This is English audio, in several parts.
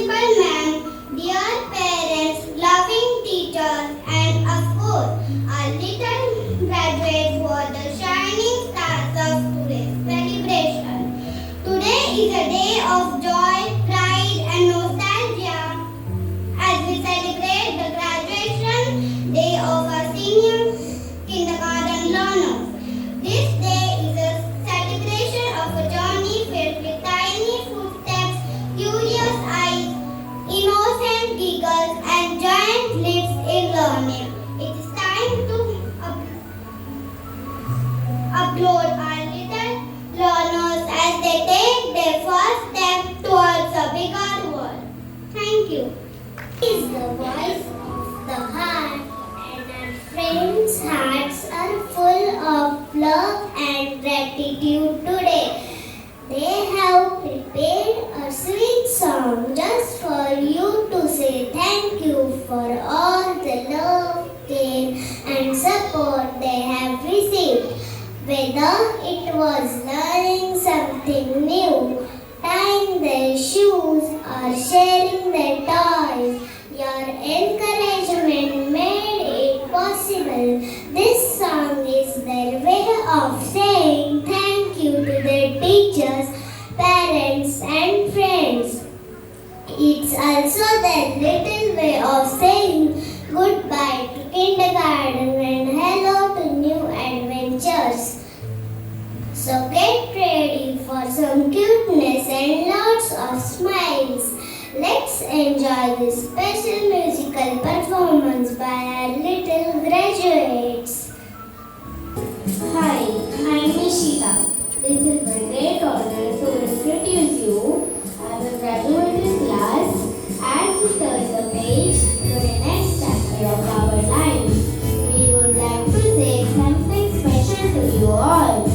Principal Ma'am, dear parents, loving teachers, and of course, our little graduates were the shining stars of today's celebration. Today is a day of joy, pride, and nostalgia as we celebrate the graduation day of our senior kindergarten learners. This day is a celebration of a journey filled with tiny footsteps, curious eyes, innocent giggles, and giant leaps in learning. It is time to upload our little learners as they take their first step towards a bigger world. Thank you. Is the voice of the heart, and our friends' hearts are full of love and gratitude today. They have prepared a sweet song just for you to say thank you for all the love, care, and support they have received. Whether it was learning something new, tying their shoes, or sharing their toys, your encouragement made it possible. This song is their way of saying thank you to their teachers, parents, and friends. It's also their little way of saying goodbye to kindergarten and hello to new adventures. So get ready for some cuteness and lots of smiles. Let's enjoy this special musical performance by our little graduates. Hi, I'm Nishita. This is my great honor to introduce you as a graduating class as we turn the page to the next chapter of our lives. We would like to say something special to you all.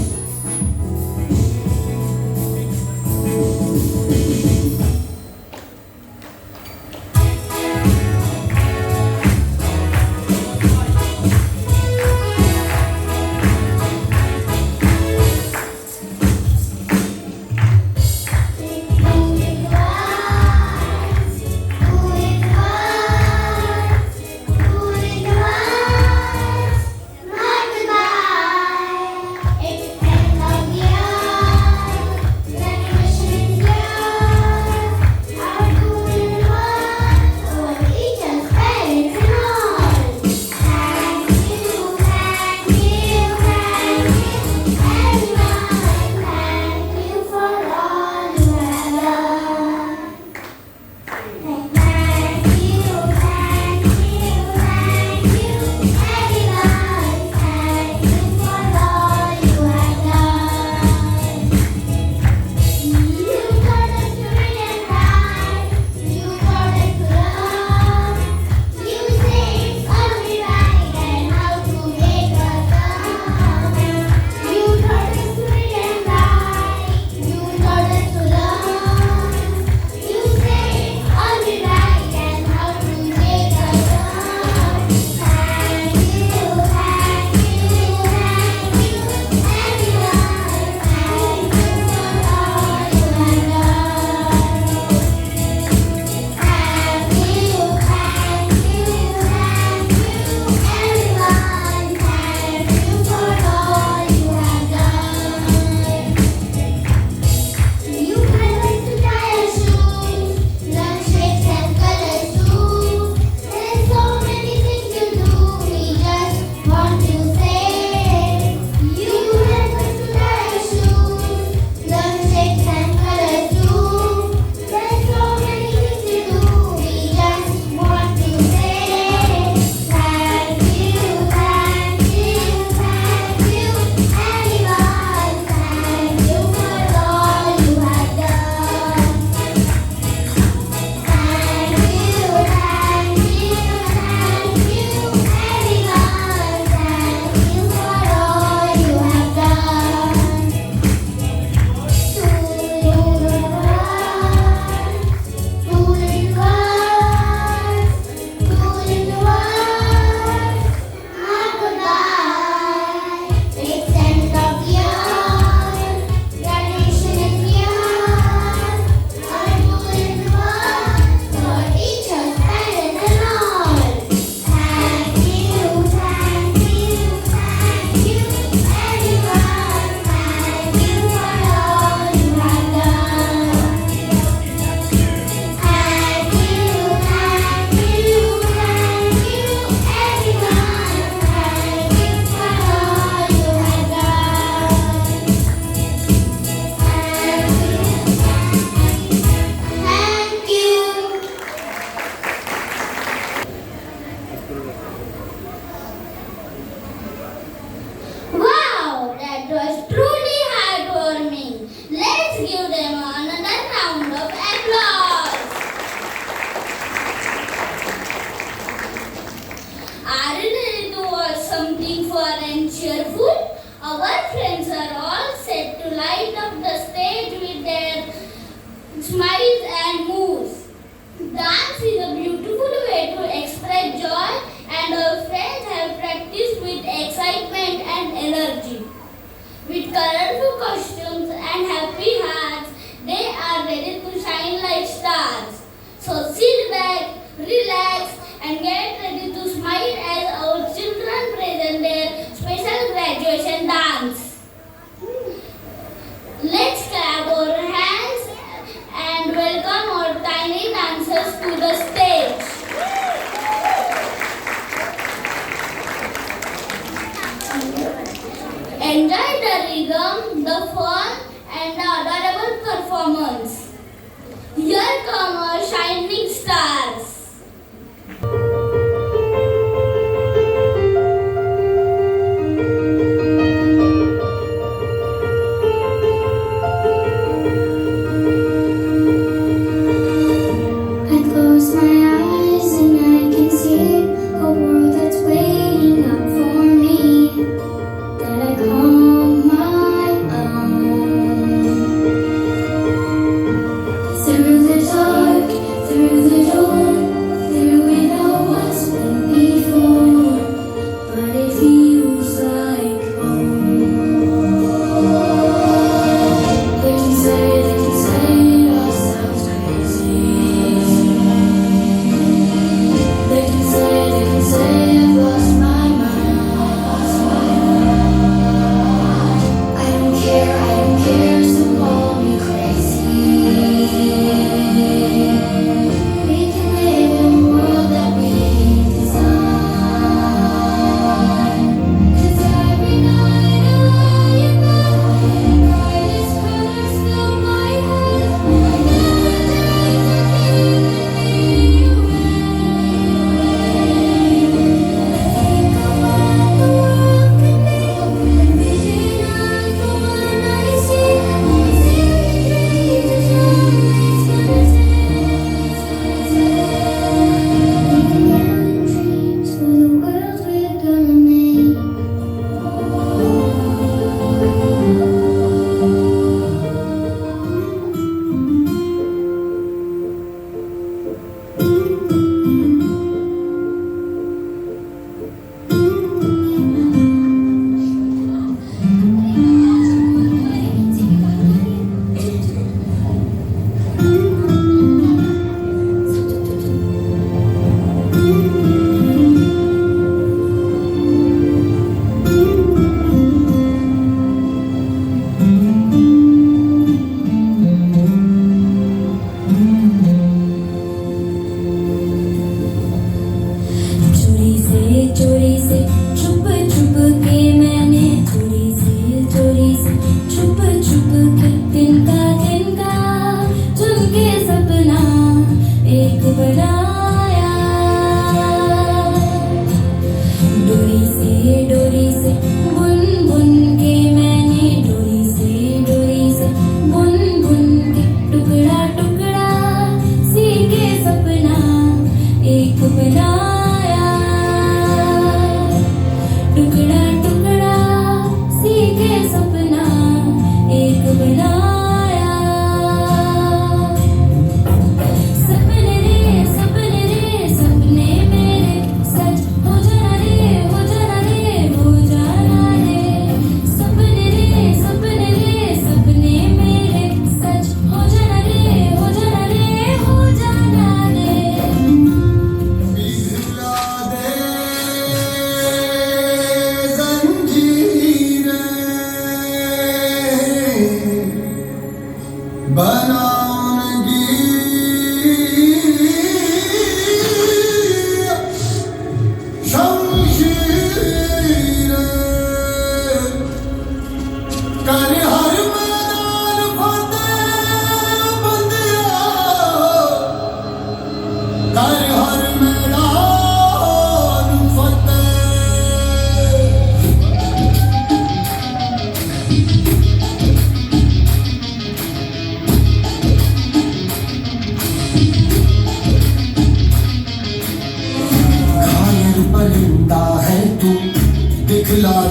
and cheerful. Our friends are all set to light up the stage with their smiles and moves. Dance is a beautiful way to express joy, and our friends have practiced with excitement and energy. With colorful costumes and happy hearts, they are ready to shine like stars. So sit back, relax, and get ready to smile as our children present their special graduation dance. Let's clap our hands and welcome our tiny dancers to the stage. Enjoy the rhythm, the fun, and the adorable performance. Here come our shining stars. I close my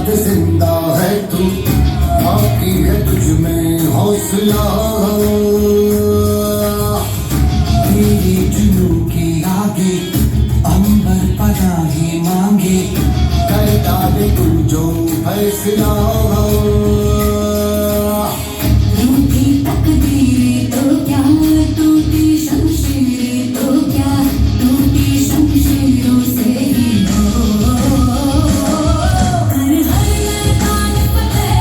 याद जिंदा है तू, बाकी है तुझ में हौसला। तेरी जुनू के आगे अंबर पनाही मांगे, कर डाले तू जो फैसला। रूठी तकदीरें तो क्या, टूटी शमशीरें तो क्या, टूटी शमशीरों से ही हो। कर हर मैदान फतेह,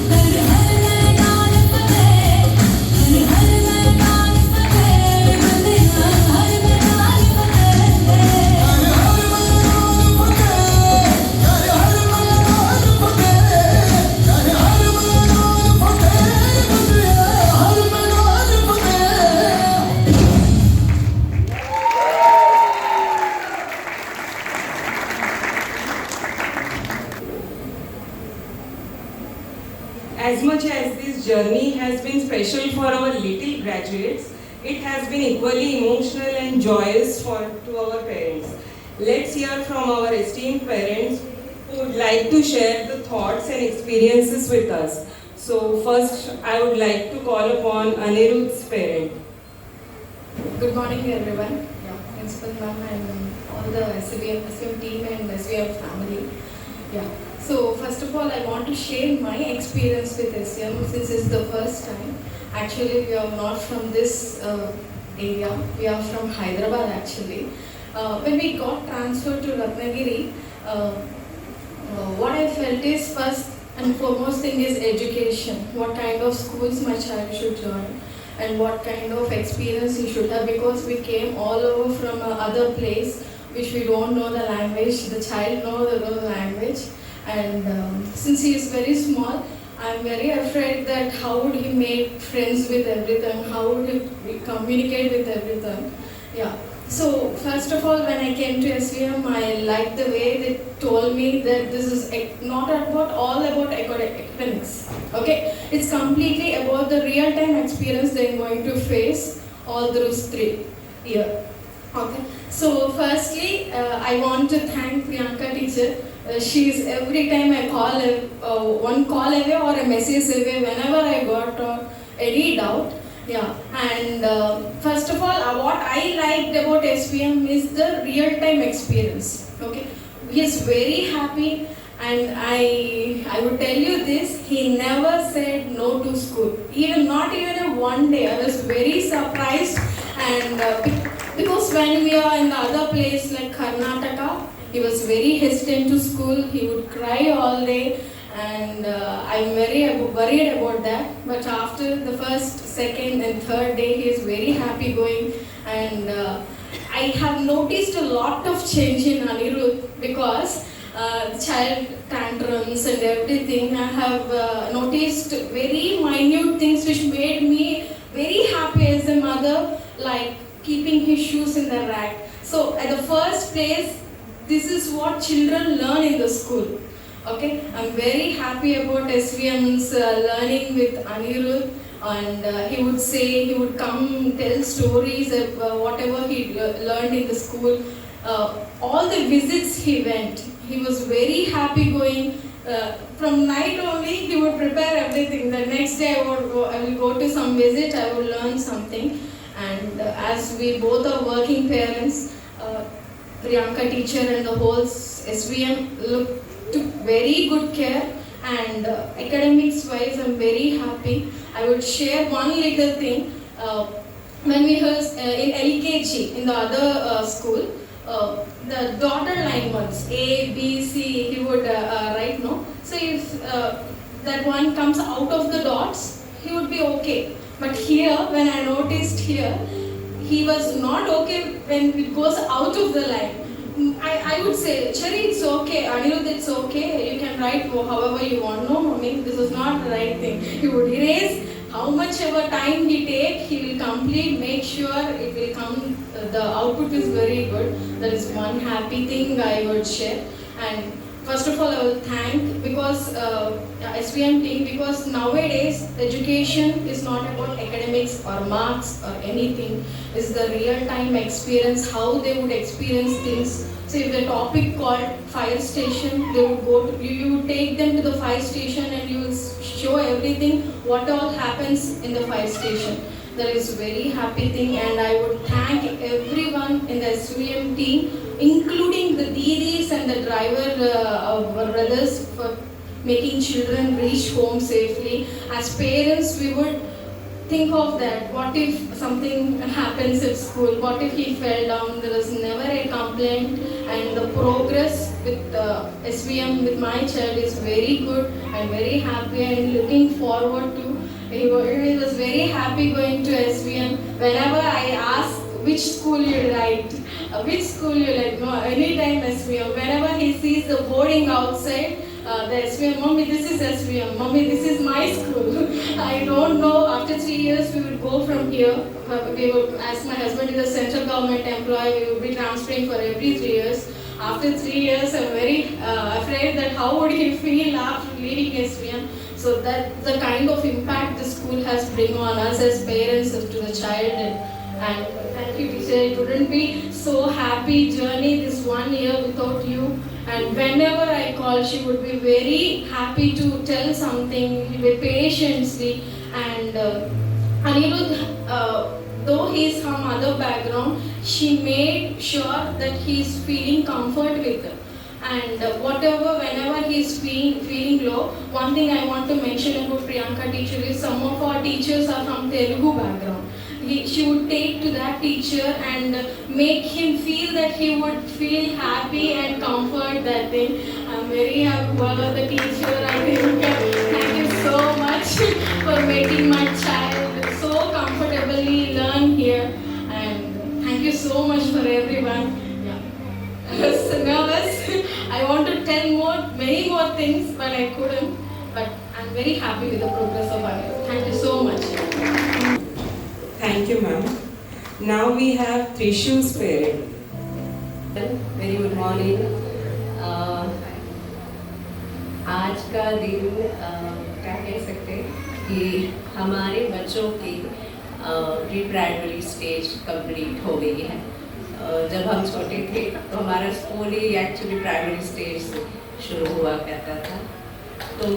कर हर मैदान फतेह, कर हर मैदान फतेह, बंदियां हर मैदान फतेह। As much as this journey has been special for our little graduates, it has been equally emotional and joyous to our parents. Let's hear from our esteemed parents who would like to share the thoughts and experiences with us. So first, I would like to call upon Anirudh's parent. Good morning, everyone. Yeah, Principal Ma'am and all the SVM team and SVM family. Yeah. So first of all, I want to share my experience with SVM since it's the first time. Actually, we are not from this area. We are from Hyderabad actually. When we got transferred to Ratnagiri, what I felt is first and foremost thing is education. What kind of schools my child should join and what kind of experience he should have, because we came all over from other place which we don't know the language. The child knows the language. And since he is very small, I am very afraid that how would he make friends with everything, how would he communicate with everything. Yeah. So first of all, when I came to SVM, I liked the way they told me that this is not all about academics. Okay, it's completely about the real-time experience they're going to face all through 3 years. Okay. So firstly, I want to thank Priyanka teacher. She's every time I call one call away or a message away whenever I got any doubt. Yeah, and first of all, what I liked about SVM is the real-time experience. Okay, he is very happy, and I would tell you this: he never said no to school. Not even a one day. I was very surprised, and because when we are in the other place like Karnataka, he was very hesitant to school. He would cry all day, and I'm very worried about that. But after the first, second, and third day, he is very happy going. And I have noticed a lot of change in Anirudh because child tantrums and everything. I have noticed very minute things which made me very happy as a mother, like keeping his shoes in the rack. So at the first place, this is what children learn in the school. Okay, I'm very happy about SVM's learning with Anirudh, and he would come tell stories of whatever he learned in the school. All the visits he went, he was very happy going. From night only, he would prepare everything. The next day, I will go to some visit, I will learn something. And as we both are working parents, Priyanka teacher and the whole SVM took very good care, and academics wise I'm very happy. I would share one little thing. When we were in LKG in the other school, the daughter line ones, A, B, C, he would write no. So if that one comes out of the dots, he would be okay. But here, when I noticed here, he was not okay when it goes out of the line. I would say, Chari, it's okay. Anirudh, it's okay. You can write however you want. No, mommy, this is not the right thing. He would erase. How much ever time he take, he will complete. Make sure it will come. The output is very good. That is one happy thing I would share. And first of all, I will thank because SVM team, because nowadays education is not about academics or marks or anything. It's the real time experience, how they would experience things. So if the topic called fire station, they would go to, you would take them to the fire station and you will show everything what all happens in the fire station. That is a very happy thing, and I would thank everyone in the SVM team, including the Didis and the driver of our brothers, for making children reach home safely. As parents, we would think of that. What if something happens at school? What if he fell down? There was never a complaint, and the progress with SVM with my child is very good. I'm very happy and looking forward to. He was very happy going to SVM. Whenever I ask which school you like, which school you like, no, anytime SVM. Whenever he sees the boarding outside, the SVM, Mommy, this is SVM. Mommy, this is my school. I don't know. After 3 years, we would go from here. We would, as my husband is a central government employee, we would be transferring for every 3 years. After 3 years, I'm very afraid that how would he feel after leaving SVM. So that's the kind of impact the school has bring on us as parents to the child. And thank you, teacher. It wouldn't be so happy journey this 1 year without you. And whenever I call, she would be very happy to tell something with patiently. And Anirudh, though he is from other background, she made sure that he is feeling comfort with her. And whatever, whenever he is feeling low, one thing I want to mention about Priyanka teacher is some of our teachers are from Telugu background. She would take to that teacher and make him feel that he would feel happy and comfort that thing. I'm very happy about the teacher. I think thank you so much for making my child so comfortably learn here. And thank you so much for everyone. I was nervous. I want to tell many more things, but I couldn't. But I'm very happy with the progress of Anirudh. Thank you so much. Thank you, ma'am. Now we have Trishu's parent. Very good morning. आज का दिन क्या कह सकते हैं कि हमारे बच्चों की प्री प्राइमरी स्टेज कंप्लीट हो गई है। जब हम छोटे थे तो हमारा स्कूल ही एक्चुअली प्राइमरी स्टेज से शुरू हुआ करता था। तो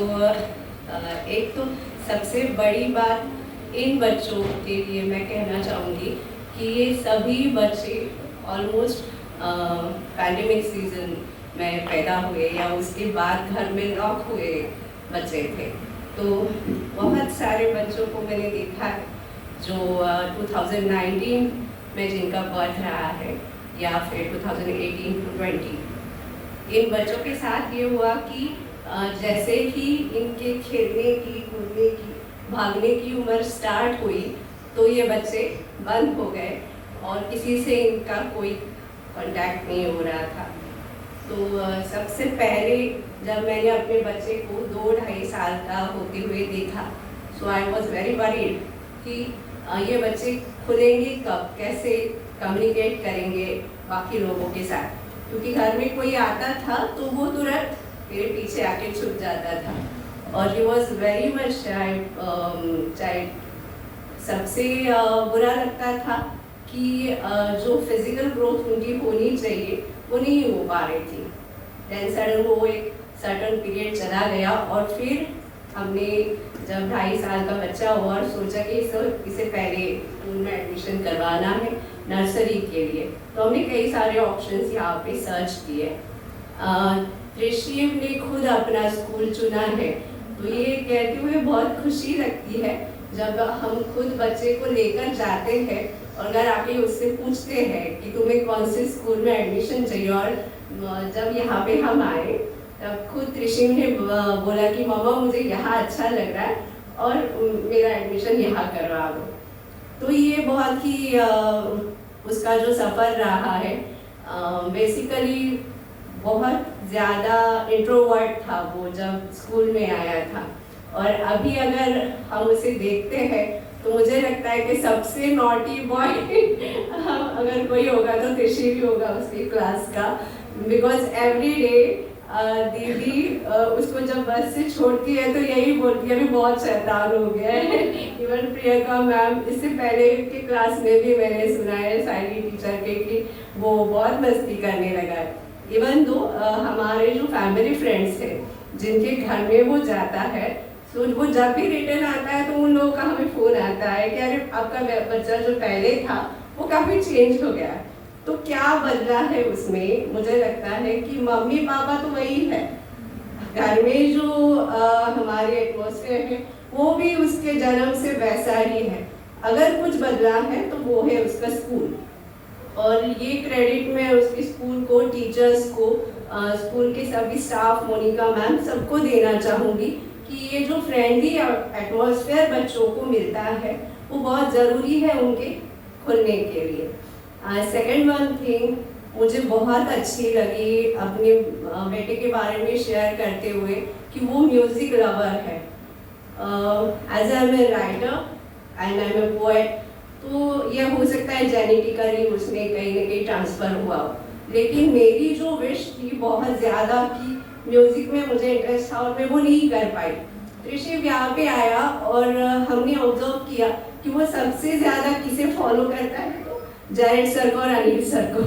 एक तो सबसे बड़ी बात इन बच्चों के लिए मैं कहना चाहूँगी कि ये सभी बच्चे ऑलमोस्ट पैंडेमिक सीजन में पैदा हुए या उसके बाद घर में लॉक हुए बच्चे थे। तो बहुत सारे बच्चों को मैंने देखा है जो 2019 में जिनका बर्थ रहा है या फिर 2018 to 20। इन बच्चों के साथ ये हुआ कि जैसे ही इनके खेलने की, कूदने की, भागने की उम्र स्टार्ट हुई तो ये बच्चे बंद हो गए और किसी से इनका कोई कांटेक्ट नहीं हो रहा था। तो सबसे पहले जब मैंने अपने बच्चे को 2-2.5 साल का होते हुए देखा, सो आई वॉज वेरी वरीड कि ये बच्चे खुलेंगे कब, कैसे कम्युनिकेट करेंगे बाकी लोगों के साथ, क्योंकि घर में कोई आता था तो वो तुरंत मेरे पीछे आके छुप जाता था। और he was very much child. सबसे बुरा लगता था कि जो फिजिकल ग्रोथ उनकी होनी चाहिए वो नहीं हो पा रही थी। देन सडन वो एक सर्टन पीरियड चला गया और फिर हमने जब 2.5 साल का बच्चा हुआ और सोचा कि इसे पहले स्कूल में एडमिशन करवाना है नर्सरी के लिए, तो हमने कई सारे ऑप्शंस यहाँ पे सर्च किए। त्रिशिव ने खुद अपना स्कूल चुना है, तो ये कहते हुए बहुत खुशी लगती है जब हम खुद बच्चे को लेकर जाते हैं और अगर आके उससे पूछते हैं कि तुम्हें कौन से स्कूल में एडमिशन चाहिए। और जब यहाँ पे हम आए तब खुद त्रिशिव ने बोला कि मम्मा मुझे यहाँ अच्छा लग रहा है और मेरा एडमिशन यहाँ करवा दो। तो ये बहुत ही उसका जो सफ़र रहा है, बेसिकली बहुत ज़्यादा इंट्रोवर्ट था वो जब स्कूल में आया था। और अभी अगर हम उसे देखते हैं तो मुझे लगता है कि सबसे नॉटी बॉय अगर कोई होगा तो त्रिशिव ही होगा उसकी क्लास का, बिकॉज एवरी डे दीदी उसको जब बस से छोड़ती है तो यही बोलती है अभी बहुत शैतान हो गया है। इवन प्रियंका मैम, इससे पहले के क्लास में भी मैंने सुना है साइली टीचर के कि वो बहुत मस्ती करने लगा है। इवन दो हमारे जो फैमिली फ्रेंड्स हैं जिनके घर में वो जाता है, तो वो जब भी रिटर्न आता है तो उन लोगों का हमें फ़ोन आता है कि अरे आपका बच्चा जो पहले था वो काफ़ी चेंज हो गया है। तो क्या बदला है उसमें? मुझे लगता है कि मम्मी पापा तो वही है, घर में जो हमारे एटमॉस्फेयर है वो भी उसके जन्म से वैसा ही है। अगर कुछ बदला है तो वो है उसका स्कूल, और ये क्रेडिट मैं उसके स्कूल को, टीचर्स को, स्कूल के सभी स्टाफ, मोनिका मैम, सबको देना चाहूँगी कि ये जो फ्रेंडली एटमॉस्फेयर बच्चों को मिलता है वो बहुत ज़रूरी है उनके खुलने के लिए। सेकेंड वन थिंग मुझे बहुत अच्छी लगी अपने बेटे के बारे में शेयर करते हुए कि वो म्यूज़िक लवर है। As I am a writer and I am a poet, तो यह हो सकता है जेनेटिकली उसमें कहीं ना कहीं ट्रांसफ़र हुआ हो, लेकिन मेरी जो विश थी बहुत ज़्यादा कि म्यूज़िक में मुझे इंटरेस्ट था और मैं वो नहीं कर पाई। ऋषिव यहाँ पे आया और हमने ऑब्जर्व किया कि वो सबसे ज़्यादा किसे फॉलो करता है, तो जैरेड सर को और अनिल सर को।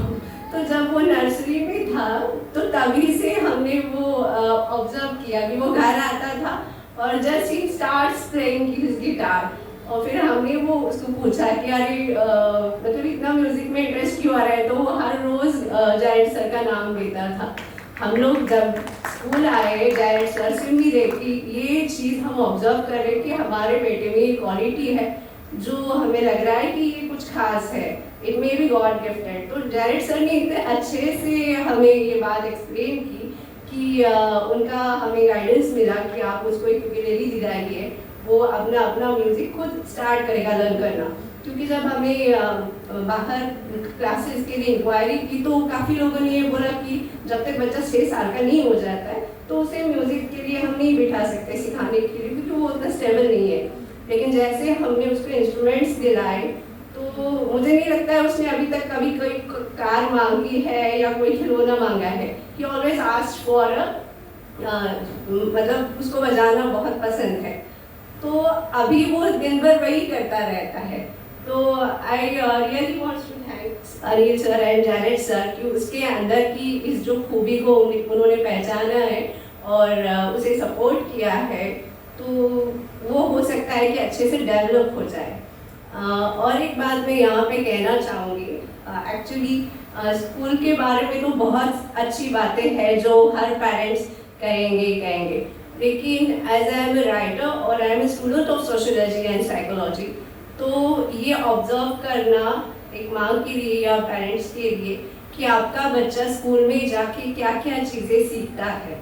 तो जब वो नर्सरी में था तो तभी से हमने वो ऑब्जर्व किया कि वो घर आता था और just he starts playing his guitar, और फिर हमने वो उसको पूछा कि अरे मतलब इतना म्यूज़िक में इंटरेस्ट क्यों आ रहा है, तो वो हर रोज़ जैरेड सर का नाम लेता था। हम लोग जब स्कूल आए जैरेड सर से भी देखी, ये चीज़ हम ऑब्जर्व कर रहे कि हमारे बेटे में ये क्वालिटी है जो हमें लग रहा है कि ये कुछ खास है, it may be God gifted. तो जैरेड सर ने इतने अच्छे से हमें ये बात एक्सप्लेन की कि उनका हमें गाइडेंस मिला कि आप उसको एक यूकेलेली दिलाइए, वो अपना अपना म्यूज़िक खुद स्टार्ट करेगा लर्न करना। क्योंकि जब हमें बाहर क्लासेस के लिए इंक्वायरी की तो काफ़ी लोगों ने ये बोला कि जब तक बच्चा 6 साल का नहीं हो जाता है तो उसे म्यूज़िक के लिए हम नहीं बिठा सकते सिखाने के लिए, क्योंकि वो उतना स्टेबल नहीं है। लेकिन जैसे हमने उसको इंस्ट्रूमेंट्स दिलाए तो मुझे नहीं लगता है उसने अभी तक कभी कोई कार मांगी है या कोई खिलौना मांगा है। ही ऑलवेज आस्क्ड फॉर मतलब उसको बजाना बहुत पसंद है, तो अभी वो दिन भर वही करता रहता है। तो I really wants to thanks Anil sir and Jared sir कि उसके अंदर की इस जो खूबी को उन्होंने पहचाना है और उसे सपोर्ट किया है, तो वो हो सकता है कि अच्छे से डेवलप हो जाए। और एक बात मैं यहाँ पे कहना चाहूँगी, एक्चुअली स्कूल के बारे में तो बहुत अच्छी बातें हैं जो हर पेरेंट्स कहेंगे, लेकिन as I am a writer और I am a student of sociology and psychology, तो ये ऑब्जर्व करना एक माँ के लिए या पेरेंट्स के लिए कि आपका बच्चा स्कूल में जाके क्या क्या चीज़ें सीखता है।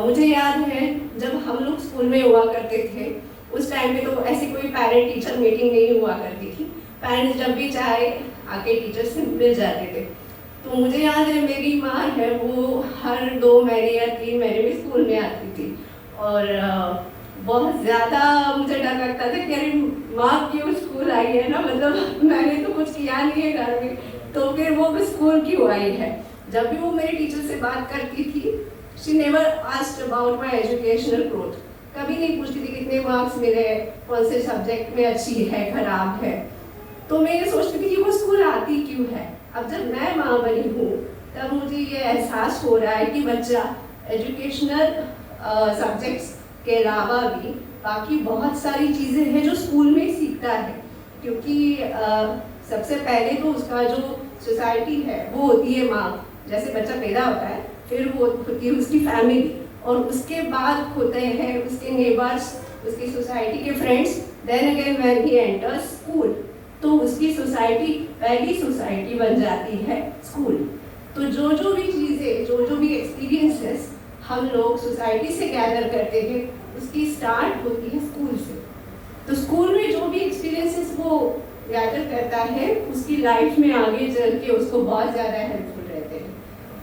मुझे याद है जब हम लोग स्कूल में हुआ करते थे उस टाइम पे तो ऐसी कोई पेरेंट टीचर मीटिंग नहीं हुआ करती थी, पेरेंट्स जब भी चाहे आके टीचर से मिल जाते थे। तो मुझे याद है मेरी माँ है वो हर 2 महीने या 3 महीने में स्कूल में आती थी, और बहुत ज़्यादा मुझे डर लगता था कि अरे माँ क्यों स्कूल आई है ना, मतलब मैंने तो कुछ किया नहीं है घर में, तो फिर वो स्कूल क्यों आई है। जब भी वो मेरे टीचर से बात करती थी, she never asked about my educational growth, कभी नहीं पूछती थी कितने मार्क्स मिले, कौन से सब्जेक्ट में अच्छी है खराब है। तो मैं ये सोचती थी कि वो स्कूल आती क्यों है। अब जब मैं माँ बनी हूँ तब मुझे ये एहसास हो रहा है कि बच्चा एजुकेशनल सब्जेक्ट्स के अलावा भी बाकी बहुत सारी चीज़ें हैं जो स्कूल में सीखता है, क्योंकि सबसे पहले तो उसका जो सोसाइटी है वो होती है माँ, जैसे बच्चा पैदा होता है फिर वो होती है उसकी फैमिली, और उसके बाद होते हैं उसके नेबर्स, उसकी सोसाइटी के friends, then again when he enters school, तो उसकी सोसाइटी पहली सोसाइटी बन जाती है स्कूल। तो जो भी चीज़ें, जो भी एक्सपीरियंसेस हम लोग सोसाइटी से गैदर करते हैं उसकी स्टार्ट होती है स्कूल से। तो स्कूल में जो भी एक्सपीरियंसेस वो गैदर करता है उसकी लाइफ में आगे चल के उसको बहुत ज़्यादा हेल्पफुल रहते हैं।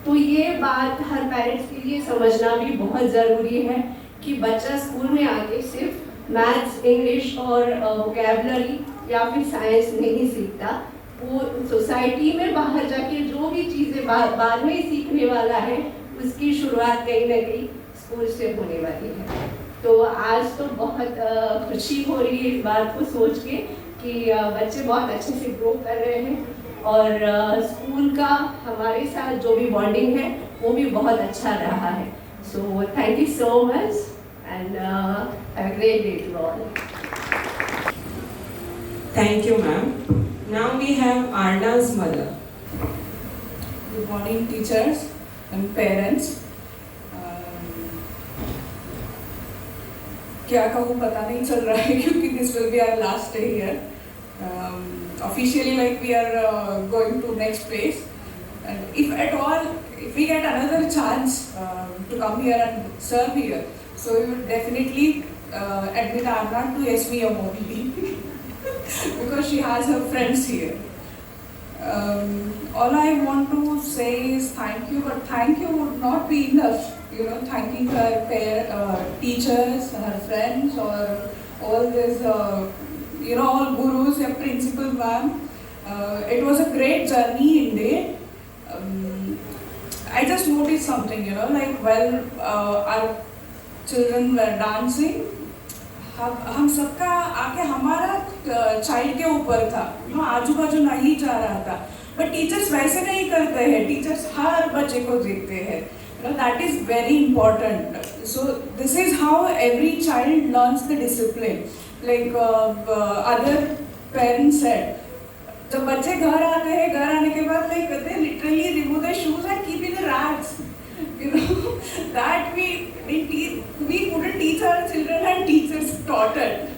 तो ये बात हर पेरेंट्स के लिए समझना भी बहुत ज़रूरी है कि बच्चा स्कूल में आके सिर्फ मैथ्स, इंग्लिश और वोकैबुलरी या फिर साइंस नहीं सीखता, वो सोसाइटी में बाहर जाके जो भी चीज़ें बाद में सीखने वाला है उसकी शुरुआत कहीं ना कहीं स्कूल से होने वाली है। तो आज तो बहुत खुशी हो रही है इस बात को सोच के कि बच्चे बहुत अच्छे से ग्रो कर रहे हैं और स्कूल का हमारे साथ जो भी बॉन्डिंग है वो भी बहुत अच्छा रहा है। So thank you so much and have a great day to all. Thank you, ma'am. Now we have Arna's mother. Good morning, teachers and parents. क्या कहूँ पता नहीं चल रहा है क्योंकि this will be our last day here. Officially, like we are going to next phase. And if at all, if we get another chance to come here and serve here, so we would definitely admit Arna to SVM only because she has her friends here. All I want to say is thank you, but thank you would not be enough. You know, thanking her teachers, her friends, or all this, all gurus and principal ma'am. It was a great journey indeed. I just noticed something, like while our children were dancing, हम सबका आके हमारा child के ऊपर था, आजू बाजू नहीं जा रहा था, बट टीचर्स वैसे नहीं करते हैं, टीचर्स हर बच्चे को देखते हैं, that is very important. So this is how every child learns the discipline, like other parents said. जब बच्चे घर आते हैं, घर आने के बाद like they literally remove their shoes and keep in the racks. That we couldn't teach our children and teachers taught it.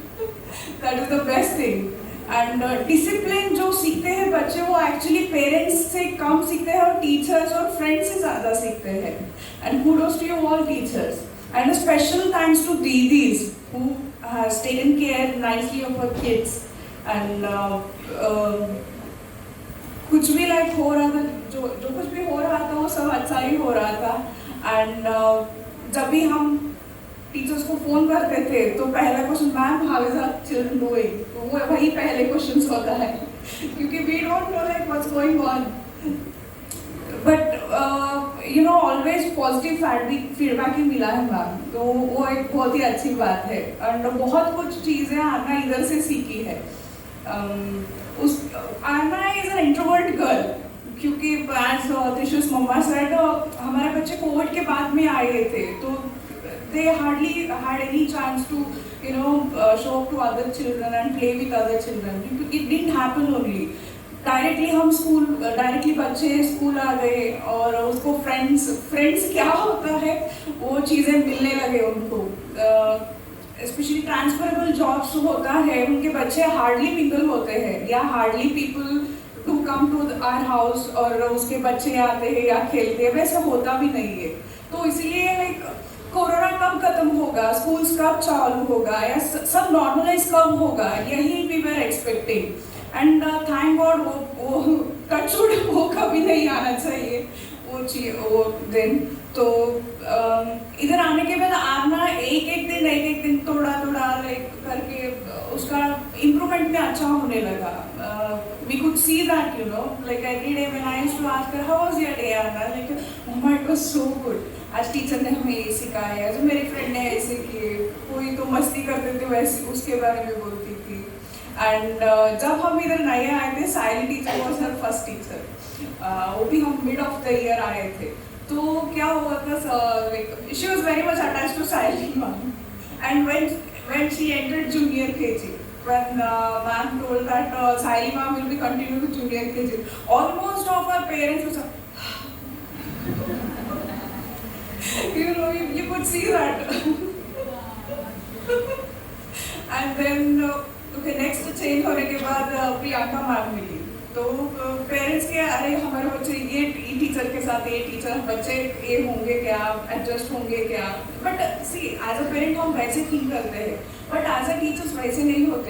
That is the best thing. And discipline जो सीखते हैं बच्चे वो actually parents से कम सीखते हैं और teachers और friends से ज़्यादा सीखते हैं. And kudos to you all teachers. And a special thanks to Didis who has taken care nicely of her kids. And कुछ भी like हो रहा था, जो कुछ भी हो रहा था वो सब अच्छा ही हो रहा था. And जब भी हम टीचर्स को फोन करते थे तो पहला question ma'am how is our children doing, तो वो वही पहले क्वेश्चन होता है क्योंकि we don't know like what's going on, but always positive feedback ही मिला है मैम, तो वो एक बहुत ही अच्छी बात है. एंड बहुत कुछ चीज़ें आना इधर से सीखी है. आना इज एन इंट्रोवर्ट गर्ल क्योंकि एज त्रिशूस मम्मा सेड हमारे बच्चे कोविड के बाद में आए थे तो they hardly had any chance to show up to other children and play with other children. It didn't happen only. Directly बच्चे स्कूल आ गए और उसको फ्रेंड्स क्या होता है वो चीज़ें मिलने लगे उनको. स्पेशली ट्रांसफरेबल जॉब्स होता है उनके बच्चे हार्डली मिंगल होते हैं या hardly people to come to our house और उसके बच्चे आते हैं या खेलते हैं, वैसा होता भी नहीं है. तो इसलिए लाइक कोरोना कब खत्म होगा, स्कूल्स कब चालू होगा या सब नॉर्मलाइज कब होगा, यही we were expecting. And thank God वो टचवुड वो कभी नहीं आना चाहिए वो दिन. तो इधर आने के बाद आना एक दिन थोड़ा लाइक करके उसका इम्प्रूवमेंट में अच्छा होने लगा. We could see that like every day when I used to ask her how was your day आना, लाइक मम्मा इट वाज सो गुड. आज टीचर ने हमें ये सिखाया, जो मेरे फ्रेंड ने ऐसे किए, कोई तो मस्ती करते थे वैसे उसके बारे में बोलती थी. एंड जब हम इधर नए आए थे Saili teacher was her first teacher, वो भी हम मिड ऑफ द ईयर आए थे. तो क्या हुआ था like she was very much attached to Saili ma'am. And when she entered junior KG, when ma'am told that Saili ma'am will be continuing to junior KG, almost of our parents was you could see that. And then okay, next change होने के बाद Priyanka ma'am मिली तो parents के अरे हमारे बच्चे ये teacher के साथ ये टीचर बच्चे ये होंगे क्या, एडजस्ट होंगे क्या. But see as a parent हम वैसे थिंक करते हैं बट एज अ टीचर्स वैसे नहीं होते.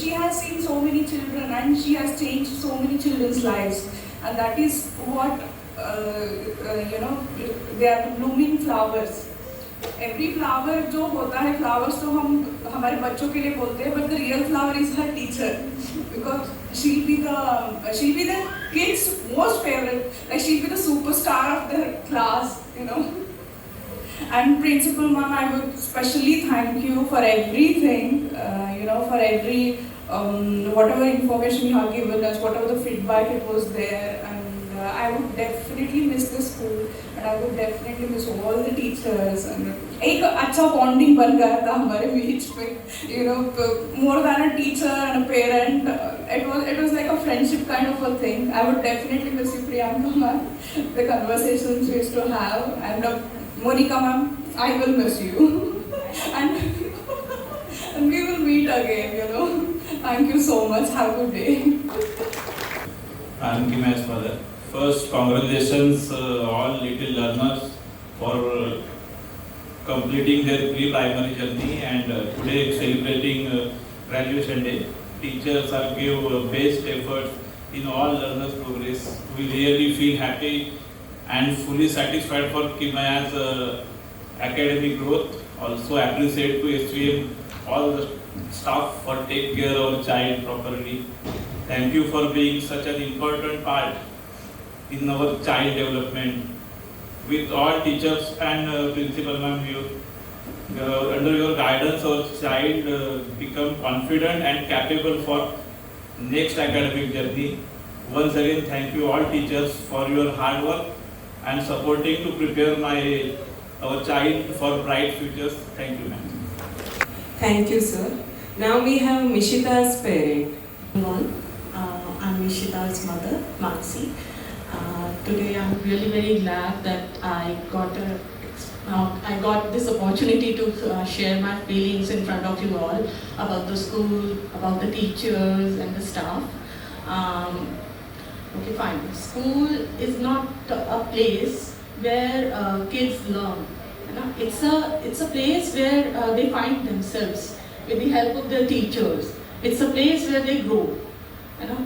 She has seen so many children and she has changed so many childrens lives and that is what they are blooming flowers. every flower जो होता है, flowers तो हम हमारे बच्चों के लिए बोलते हैं, but the real flower is her teacher, because she'll be the kids' most favorite, like she'll be the superstar of their class, you know. And Principal Ma'am, I would especially thank you for everything, for every whatever information you have given us, whatever the feedback it was there, and I would definitely miss the school, and I would definitely miss all the teachers. And एक अच्छा bonding बन गया था हमारे बीच में, more than a teacher and a parent. It was like a friendship kind of a thing. I would definitely miss you, Priyanka ma'am, the conversations we used to have, and Monica ma'am, I will miss you, and we will meet again. Thank you so much. Have a good day. I am Kima's father. First, congratulations all little learners for completing their pre-primary journey, and today celebrating graduation day. Teachers are give best efforts in all learners' progress. We really feel happy and fully satisfied for Kima's academic growth. Also appreciate to SVM all the staff for take care of our child properly. Thank you for being such an important part in our child development. With all teachers and principal ma'am, under your guidance, our child become confident and capable for next academic journey. Once again, thank you all teachers for your hard work and supporting to prepare our child for bright futures. Thank you, ma'am. Thank you, sir. Now we have Mishita's parent. I'm Mishita's mother, Mansi. Today I'm really very glad that I got this opportunity to share my feelings in front of you all about the school, about the teachers and the staff. Okay, fine. School is not a place where kids learn. It's a place where they find themselves with the help of their teachers. It's a place where they grow.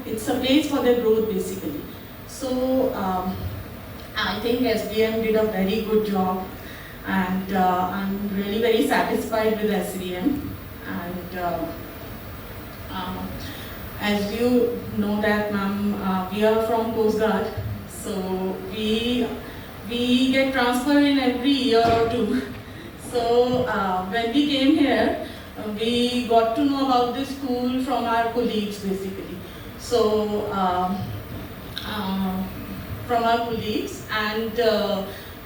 It's a place for their growth basically. So I think SVM did a very good job, and I'm really very satisfied with SVM. And as you know that, ma'am, we are from Coast Guard, so we get transferred in every year or two. So when we came here, we got to know about this school from our colleagues basically. So from our colleagues, and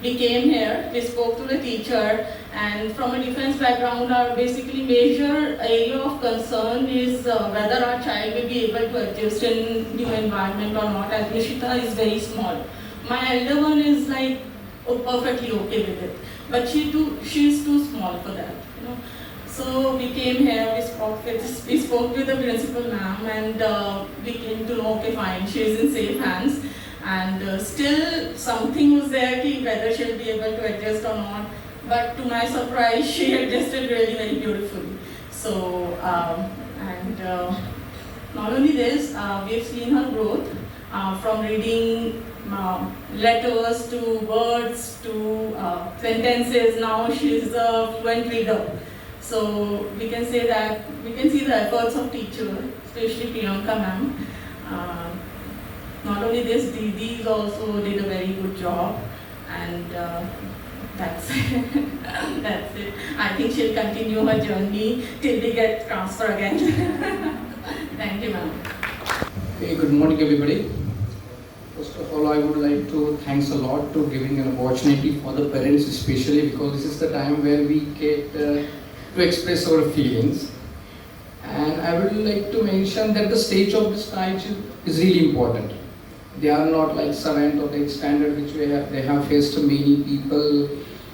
we came here, we spoke to the teacher, and from a defense background, our basically major area of concern is whether our child will be able to adjust in new environment or not, as Nishita is very small. My elder one is like perfectly okay with it, but she is too small for that. So we came here, we spoke with the principal ma'am, and we came to know, okay fine, she is in safe hands, and still something was there whether she'll be able to adjust or not, but to my surprise she adjusted really very beautifully. So and not only this, we have seen her growth from reading letters to words to sentences. Now she is a fluent reader. So we can say that we can see the efforts of teachers, especially Priyanka ma'am. Not only this, Didi also did a very good job, and that's that's it. I think she'll continue her journey till we get transfer again. Thank you, ma'am. Okay, good morning, everybody. First of all, I would like to thanks a lot to giving an opportunity for the parents, especially because this is the time where we get to express our feelings. And I would like to mention that the stage of this child is really important. They are not like 7th or 8th standard, which they have faced many people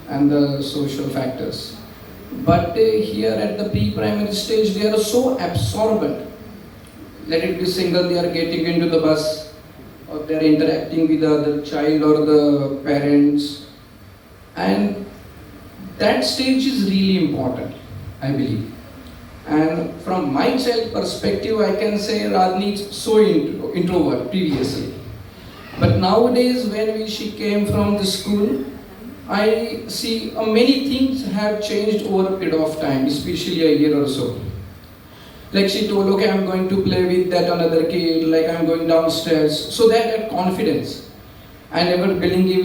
and the social factors. But here at the pre-primary stage, they are so absorbent. Let it be single, they are getting into the bus, or they are interacting with the other child or the parents. And that stage is really important, I believe. And from my child perspective, I can say Radhani is so introvert previously. But nowadays, when she came from the school, I see many things have changed over a period of time, especially a year or so. Like she told, okay, I'm going to play with that another kid, like I'm going downstairs. So that confidence. I never believe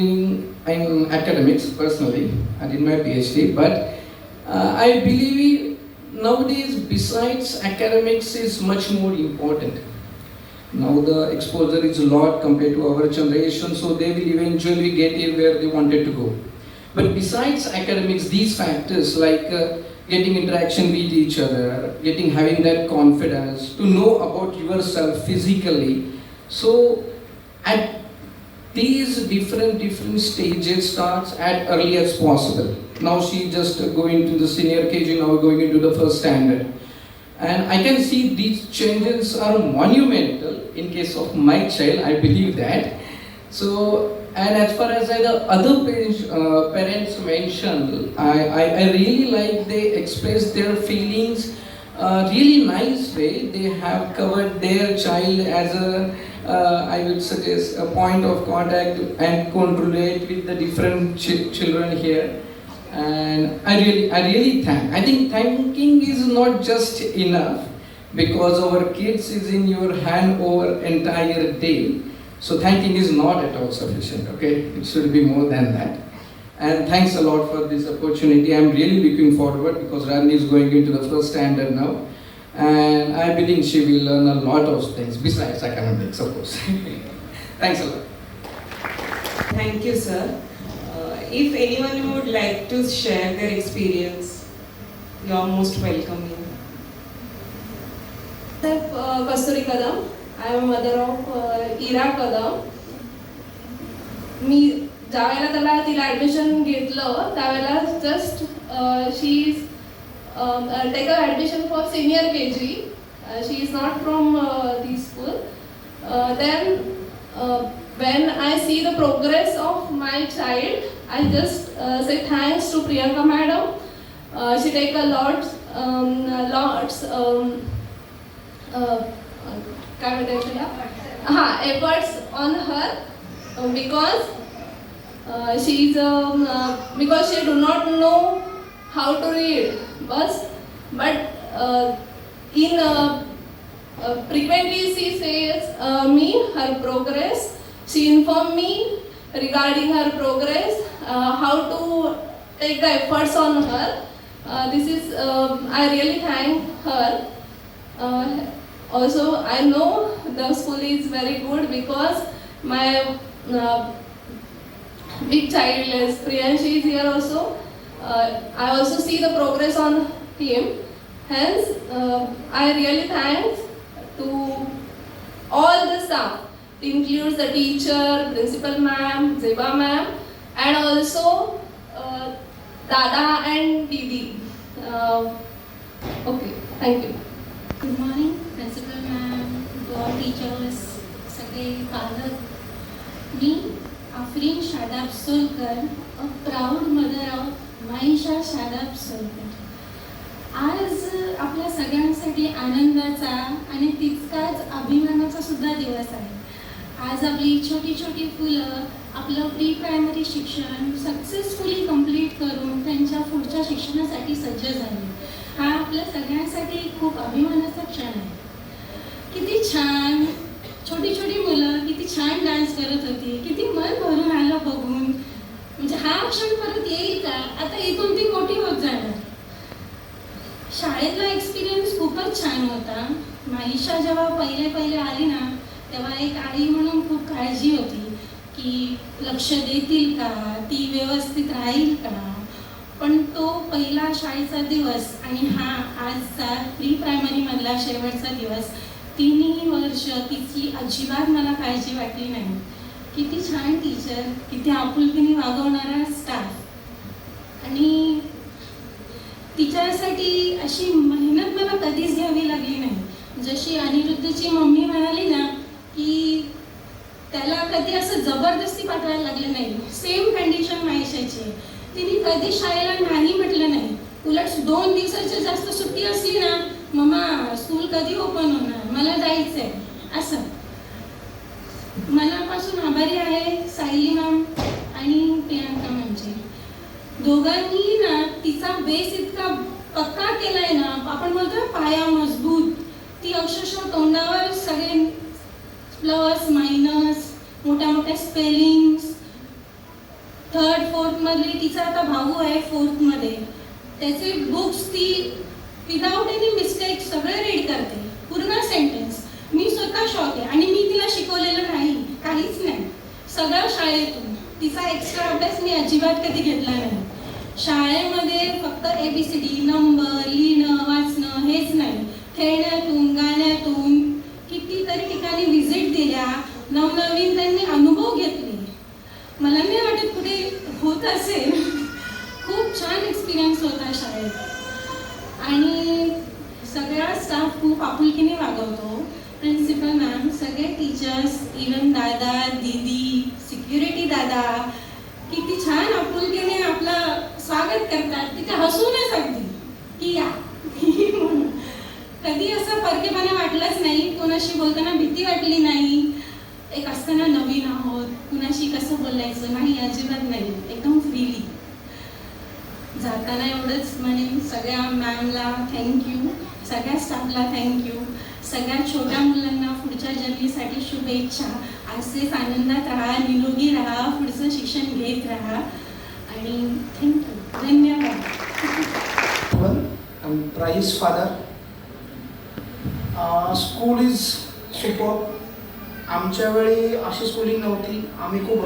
in academics personally. I did my PhD, but I believe nowadays besides academics is much more important. Now the exposure is a lot compared to our generation, so they will eventually get it where they wanted to go. But besides academics, these factors like getting interaction with each other, having that confidence, to know about yourself physically. So at these different stages starts at early as possible. Now she just going to the senior KG, now going into the first standard. And I can see these changes are monumental in case of my child, I believe that. So, and as far as the other parents mentioned, I really like they express their feelings really nice way. They have covered their child as I would suggest, a point of contact and correlate with the different children here. And I really I think thanking is not just enough, because our kids is in your hand over entire day. So thanking is not at all sufficient, okay? It should be more than that. And thanks a lot for this opportunity. I'm really looking forward because Rani is going into the first standard now. And I believe she will learn a lot of things besides academics, of course. Thanks a lot. Thank you, sir. If anyone would like to share their experience, you are most welcome here. Kasturi Kadam. I am a mother of Ira Kadam. मी ज्यावेळेला तिला admission घेतलं त्यावेळेला just she is take a admission for senior KG. She is not from the school. Then when I see the progress of my child, I just say thanks to Priyanka madam. She take a lots efforts on her because because she do not know how to read, but in frequently she says me her progress. She informed me regarding her progress, how to take the efforts on her. This is I really thank her. Also, I know the school is very good because my big child is Priyanshi is here also. I also see the progress on him. Hence, I really thank to all the staff. It includes the teacher, principal ma'am, Zeba ma'am, and also Dada and Didi. Okay, thank you. Good morning, principal ma'am, all teachers, सगळे पालक. मी Afreen Shadab Solkar, a proud mother of माईशा Shadab Solkar. आज आपल्या सगळ्यांसाठी आनंदाचा आणि तितकाच अभिमानाचा सुद्धा दिवस आहे. आज आपली छोटी छोटी फुलं आपलं प्री प्रायमरी शिक्षण सक्सेसफुली कंप्लीट करून त्यांच्या पुढच्या शिक्षणासाठी सज्ज झाले. हा आपल्या सगळ्यांसाठी खूप अभिमानाचा क्षण आहे. किती छान छोटी छोटी मुलं किती छान डान्स करत होती, किती मन भरून आलं बघून. म्हणजे हा क्षण परत येईल का? आता इथून ती मोठी होत जाणार. शाळेतला एक्सपिरियन्स खूपच छान होता. माईशा जेव्हा पहिले आली ना, तेव्हा एक आई म्हणून खूप काळजी होती की लक्ष देतील का, ती व्यवस्थित राहील का. पण तो पहिला शाळेचा दिवस आणि हा आजचा प्री प्रायमरी मधला शेवटचा दिवस, तिन्ही वर्ष तिची अजिबात मला काळजी वाटली नाही. किती छान टीचर, किती आपुलकीने वागवणारा स्टाफ. आणि तिच्यासाठी अशी मेहनत मला कधीच घ्यावी लागली नाही. जशी अनिरुद्धची मम्मी म्हणाली ना की त्याला कधी असं जबरदस्ती पाठवायला लागलं नाही, सेम कंडिशन माईशाची. तिने कधी शाळेला नाही म्हटलं नाही. उलट 2 दिवसाची जास्त सुट्टी असली ना, मम्मा स्कूल कधी ओपन होणार, मला जायचंय, असं. मनापासून आभारी आहे सायली मॅम आणि प्रियांका मॅमची. दोघांनी ना तिचा बेस इतका पक्का केलाय ना, आपण बोलतो ना पाया मजबूत, ती अक्षरशः तोंडावर सगळे प्लस मायनस मोठ्या मोठ्या स्पेलिंग्स, थर्ड फोर्थ मधली, तिचा आता भाऊ आहे फोर्थ मध्ये, त्याचे बुक्स ती विदाउट एनी मिस्टेक सगळे रीड करते, पूर्ण सेंटेन्स. मी स्वतः शॉक आहे. आणि मी तिला शिकवलेलं नाही, काहीच नाही, सगळं शाळेतून. तिचा एक्स्ट्रा अभ्यास मी अजिबात कधी घेतला नाही. शाळेमध्ये फक्त ABCD, नंबर, लिहिणं वाचणं हेच नाही, खेळण्यातून गाण्यातून कितीतरी ठिकाणी व्हिजिट दिल्या, नवनवीन त्यांनी अनुभव घेतले. मला नाही वाटत कुठे होत असेल. खूप छान एक्सपिरियन्स होता शाळेत. आणि सगळा स्टाफ खूप आपुलकीने वागवतो. प्रिन्सिपल मॅम, सगळे टीचर्स, इवन दादा दीदी, सिक्युरिटी दादा किती छान आपुलकीने आपलं स्वागत करतात. तिथे हसूनच अगदी की या म्हणून. कधी असं परकेपणा वाटलंच नाही. कोणाशी बोलताना भीती वाटली नाही. एक असताना नवीन आहोत, कुणाशी कसं बोलायचं नाही, अजिबात नाही, एकदम फ्रीली. जाताना एवढंच म्हणेन, सगळ्या मॅमला थँक्यू, सगळ्या स्टाफला थँक्यू, सगळ्या छोट्या मुलांना पुढच्या जर्नीसाठी शुभेच्छा. असेच आनंदात राहा, निरोगी राहा, पुढचं शिक्षण घेत राहा. आणि थँक्यू, धन्यवाद. Prize father. School is superb. आमच्या वेळी अशी स्कूलिंग नव्हती. आम्ही खूप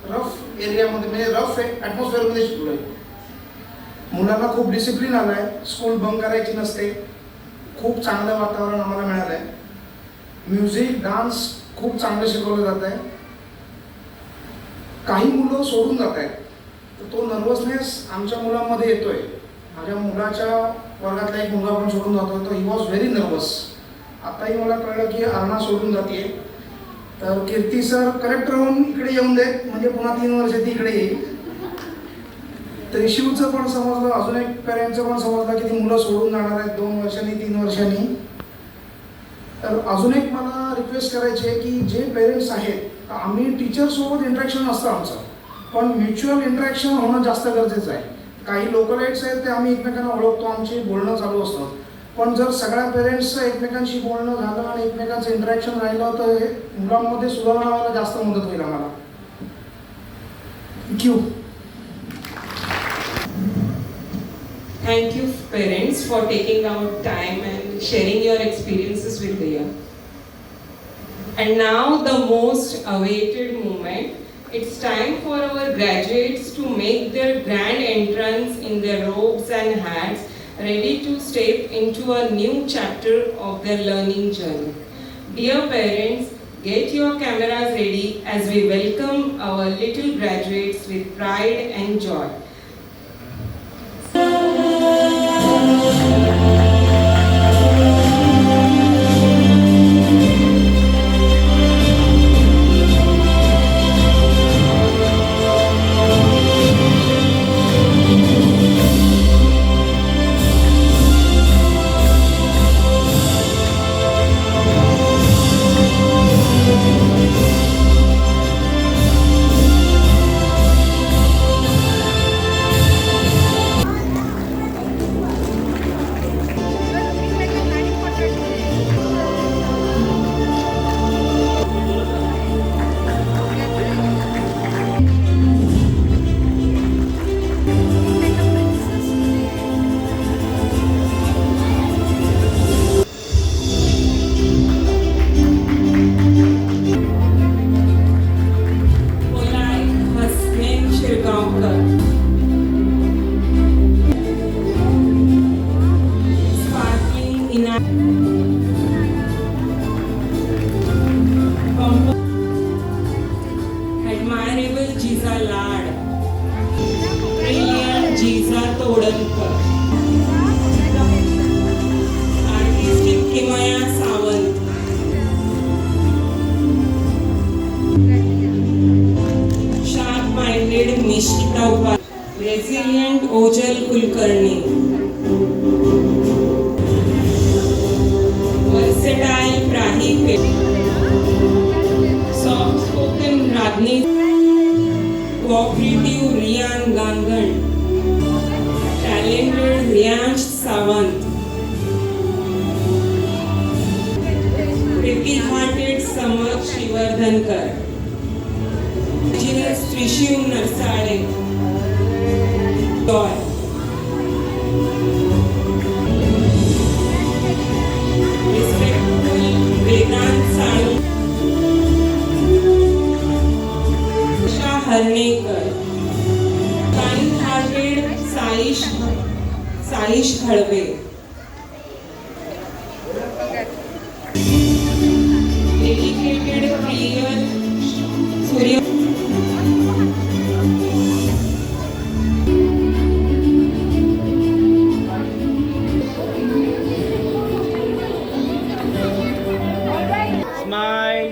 रफ एरियामध्ये म्हणजे रफ ॲटमॉस्फिअरमध्ये शिकलो आहे. मुलांना खूप डिसिप्लिन आलं आहे. स्कूल बंक करायची नसते. खूप चांगलं वातावरण आम्हाला मिळालं आहे. म्युझिक डान्स खूप चांगलं शिकवलं जात आहे. काही मुलं सोडून जात आहेत, तर तो नर्वसनेस आमच्या मुलांमध्ये येतोय. माझ्या मुलाच्या वर्गातला एक मुलगा पण सोडून जातोय, तो ही वॉज व्हेरी नर्वस. आताही मला कळलं की अरुणा सोडून जाते, तर कीर्ती सर करेक्ट राहून इकडे येऊन देत, म्हणजे पुन्हा 3 वर्ष ती इकडे येईल. तर शिवचं पण समजलं, अजून एक पेरेंटचं पण समजलं की ती मुलं सोडून जाणार आहेत 2 वर्षांनी 3 वर्षांनी. तर अजून एक मला रिक्वेस्ट करायची आहे की जे पेरेंट्स आहेत, आम्ही टीचरसोबत इंटरॅक्शन असतं आमचं, पण म्युच्युअल इंटरॅक्शन होणं जास्त गरजेचं आहे. काही लोकलाइट्स आहेत ते आम्ही एकमेकांना ओळखतो, आमची बोलणं चालू असतं, पण जर सगळ्या पेरेंट्सचं एकमेकांशी बोलणं झालं आणि एकमेकांचं इंटरॅक्शन राहिलं तर हे मुलांमध्ये सुधारणा व्हायला जास्त मदत होईल आम्हाला. Thank you. Thank you parents for taking out time and sharing your experiences with the young. And now the most awaited moment. It's time for our graduates to make their grand entrance in their robes and hats, ready to step into a new chapter of their learning journey. Dear parents, get your cameras ready as we welcome our little graduates with pride and joy. Admirable Jiza Lad, Brilliant Jiza Todankar, Artistic Kimaya Sawant, Sharp-minded Mishita Upal, Resilient Ojal Kulkarni, Versatile Prahi Pet, Soft-spoken Radni, Cooperative Rian Gangan, talented Riyansh Sawant, pretty-hearted Samarth Shivardhankar, Engineer Trishiv Narsade, Joy. Respectful Vedant Sanu, Usha Harnekar, kind-hearted Saish Khadbe, dedicated Priya Surya. Smile.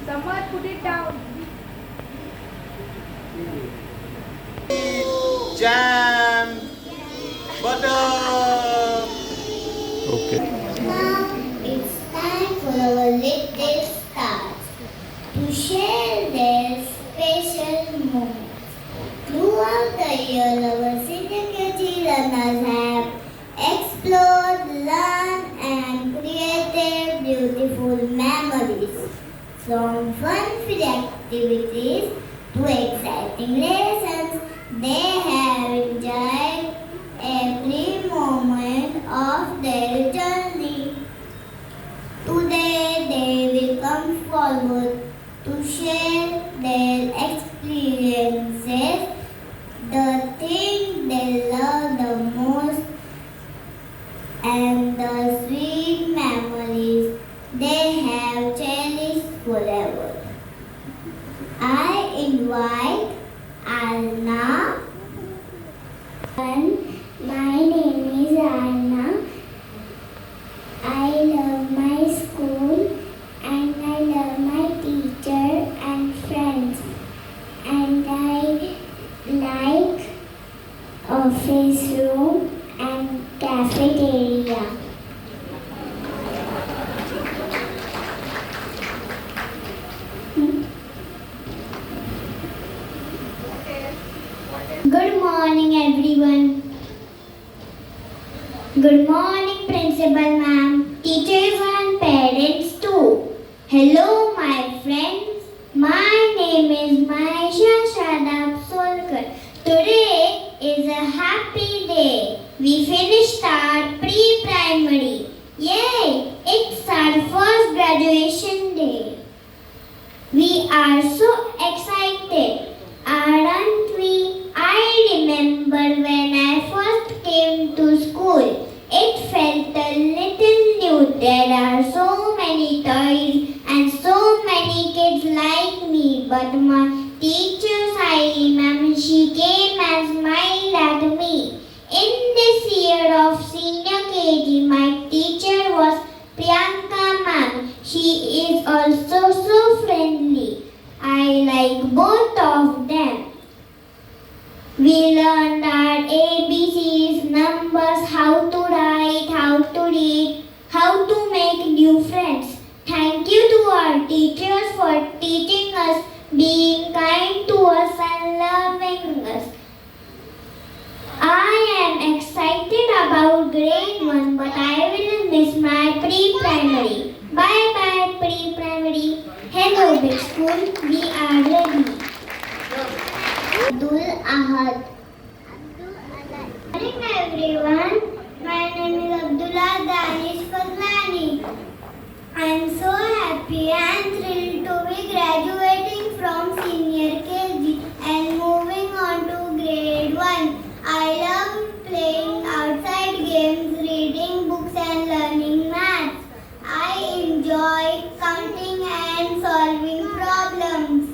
Someone put it down. Jam. Butter. Okay. Now it's time for our little stars to share their special moments. Throughout the year, our senior KG learners have explored, learned and created beautiful memories. From fun-filled activities to exciting lessons, they have enjoyed every moment of their journey. Today they will come forward to share their experiences, the thing they love the most, and the sweet memories they have cherished forever. I invite Alna. My name is Alna. I love my school and I love my teacher and friends, and I like office room and cafeteria. Good morning, everyone. Good morning, Principal Ma'am, teachers and parents too. Hello, my friends. My name is Mahisha Shadab Solkar. Today is a happy day. We finished our pre-primary. Yay! It's our first graduation day. We are so excited, aren't we? I remember when I first came to school, it felt a little new. There are so many toys and so many kids like me. But my teacher Sairi ma'am, she came and smiled at me. In this year of senior KG, my teacher was Priyanka ma'am. She is also so friendly. I like both of them. We learned our ABCs, numbers, how to write, how to read, how to make new friends. Thank you to our teachers for teaching us, being kind to us and loving us. I am excited about grade 1, but I will miss my pre-primary. Bye bye pre-primary. Hello big school, we are ready. Abdul Ahad. Good morning everyone. My name is Abdullah Danish Fazlani. I am so happy and thrilled to be graduating from senior KG and moving on to grade 1. I love playing outside games, reading books and learning maths. I enjoy counting and solving problems.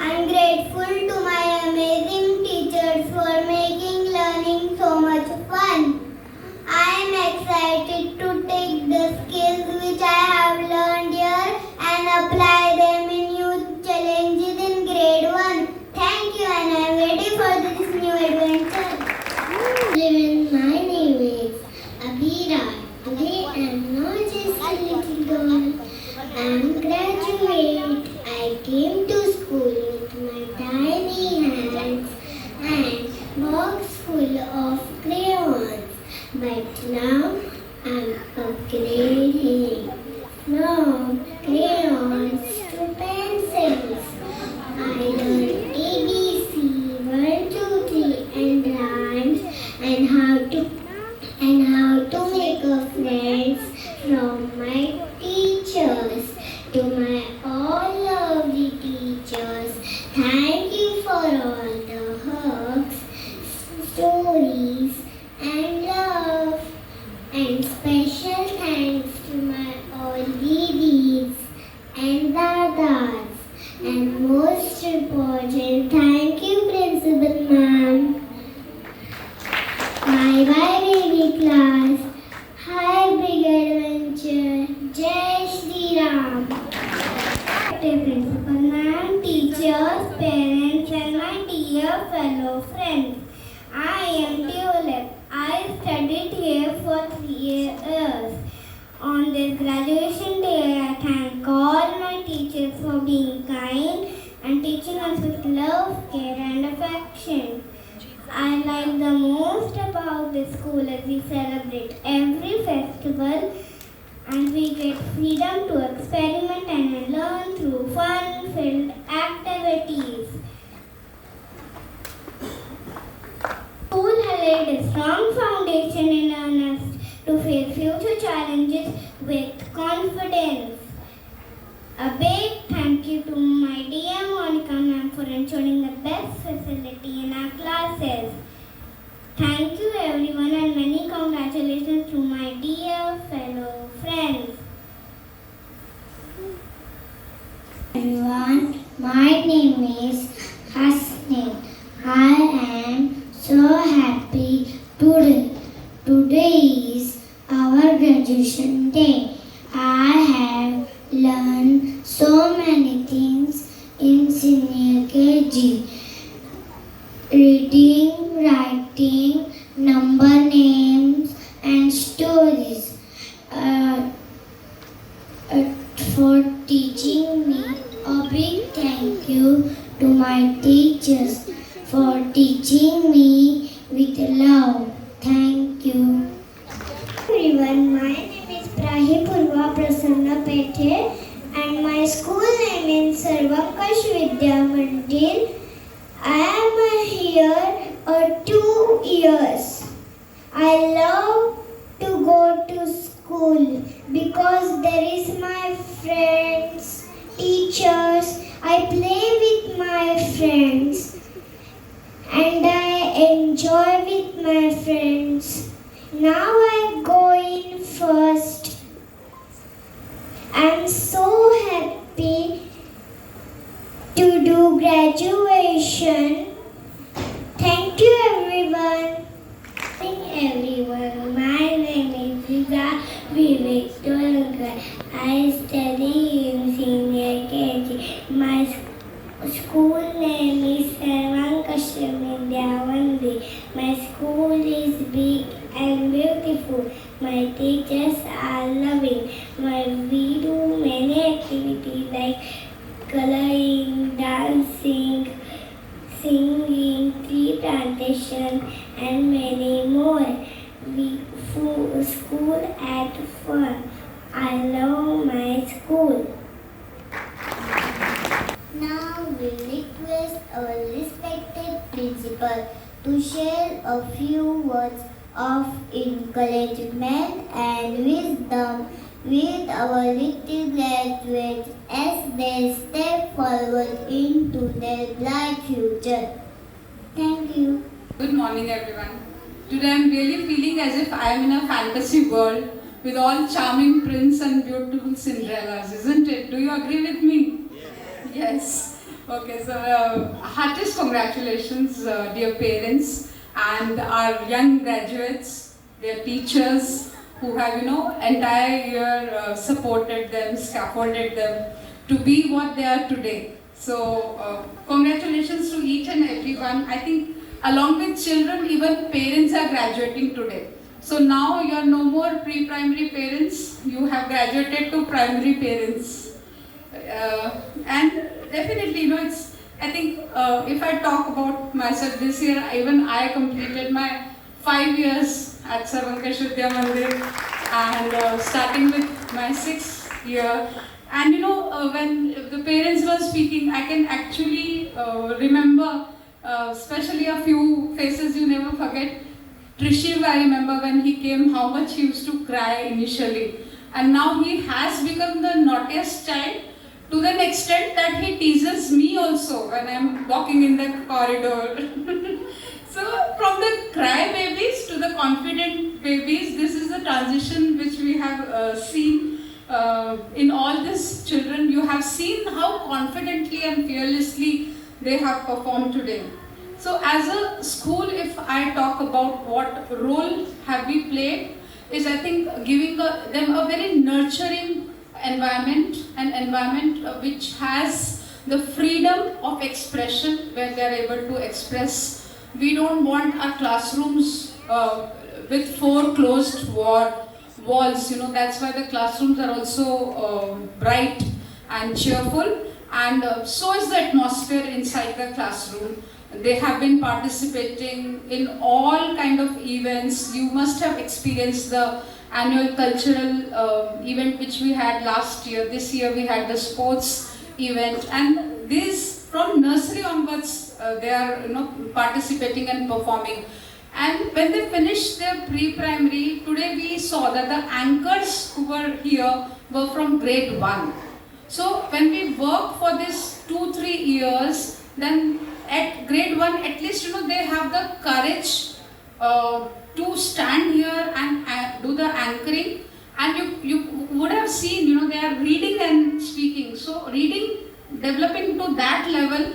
I'm grateful to my amazing teachers for making learning so much fun. I'm excited to take the skills which I have learned here and apply them in new challenges in grade 1. Thank you, and I'm ready for this new adventure. My name is Abhira. Today I'm not just a little girl, I'm graduate. I came to school with my tiny hands. To my all lovely teachers, thank you for all the hugs, stories, and love. And special thanks to my all didis and dadas. And most important, thank you, Principal Ma'am. Bye baby class. Hi big adventure. Jai Shri Ram. Principal Ma'am, teachers, parents, and my dear fellow friends. I am Tulip. I studied here for 3 years. On this graduation day, I thank all my teachers for being kind and teaching us with love, care, and affection. I like the most about this school as we celebrate every festival and we get freedom to experiment and learn through fun-filled activities. School has laid a strong foundation in us to face future challenges with confidence. A big thank you to my dear Monica ma'am for ensuring the best facility in our classes. Thank you everyone and many congratulations to my dear fellow friends. Everyone, my name is Hasni. I am so happy today. Today is our graduation day. I have learned so many things in senior KG. Reading, writing, number names and stories. For teaching me, a big thank you to my teachers for teaching me with love. Thank you. Everyone, my name is Prahi Purva Prasanna Pethe and my school name is Sarvankash Vidya Mandir. I am here 2 years. I love to go to school because there is my friends, teachers. I play with my friends and I enjoy with my friends. Now I go in first. I'm so happy to do graduation. Thank you everyone. Everyone, my name is Vivek Tolkar. I study in senior KG. My school name is Sarvankash Vidya Mandir. My school is big and beautiful. My teachers are loving. We do many activities like coloring, dancing, singing, tree plantation, and many more. We school at fun. I love my school. Now we request our respected principal to share a few words of encouragement and wisdom with our little graduates as they step forward into their bright future. Thank you. Good morning everyone. Today I am really feeling as if I am in a fantasy world with all charming prince and beautiful Cinderellas, isn't it? Do you agree with me? Yes. Okay, so heartiest congratulations dear parents and our young graduates, their teachers who have entire year supported them, scaffolded them to be what they are today. So congratulations to each and everyone. I think along with children, even parents are graduating today. So now you are no more pre-primary parents, you have graduated to primary parents. And definitely, I think if I talk about myself this year, even I completed my 5 years at Sarvankash Vidya Mandir and starting with my 6th year. And when the parents were speaking, I can actually remember especially a few faces you never forget. Trishiv, I remember when he came, how much he used to cry initially. And now he has become the naughtiest child extent that he teases me also when I'm walking in the corridor. So from the cry babies to the confident babies, this is the transition which we have seen in all these children. You have seen how confidently and fearlessly they have performed today. So as a school, if I talk about what role have we played, is I think giving them a very nurturing environment, an environment which has the freedom of expression where they are able to express. We don't want our classrooms with 4 closed walls, that's why the classrooms are also bright and cheerful, and so is the atmosphere inside the classroom. They have been participating in all kind of events. You must have experienced the annual cultural event which we had last year. This year we had the sports event, and these from nursery onwards they are participating and performing. And when they finished their pre-primary, today we saw that the anchors who were here were from grade 1. So when we work for this 2-3 years, then at grade 1 at least they have the courage to stand here and do the anchoring. And you would have seen, they are reading and speaking. So reading, developing to that level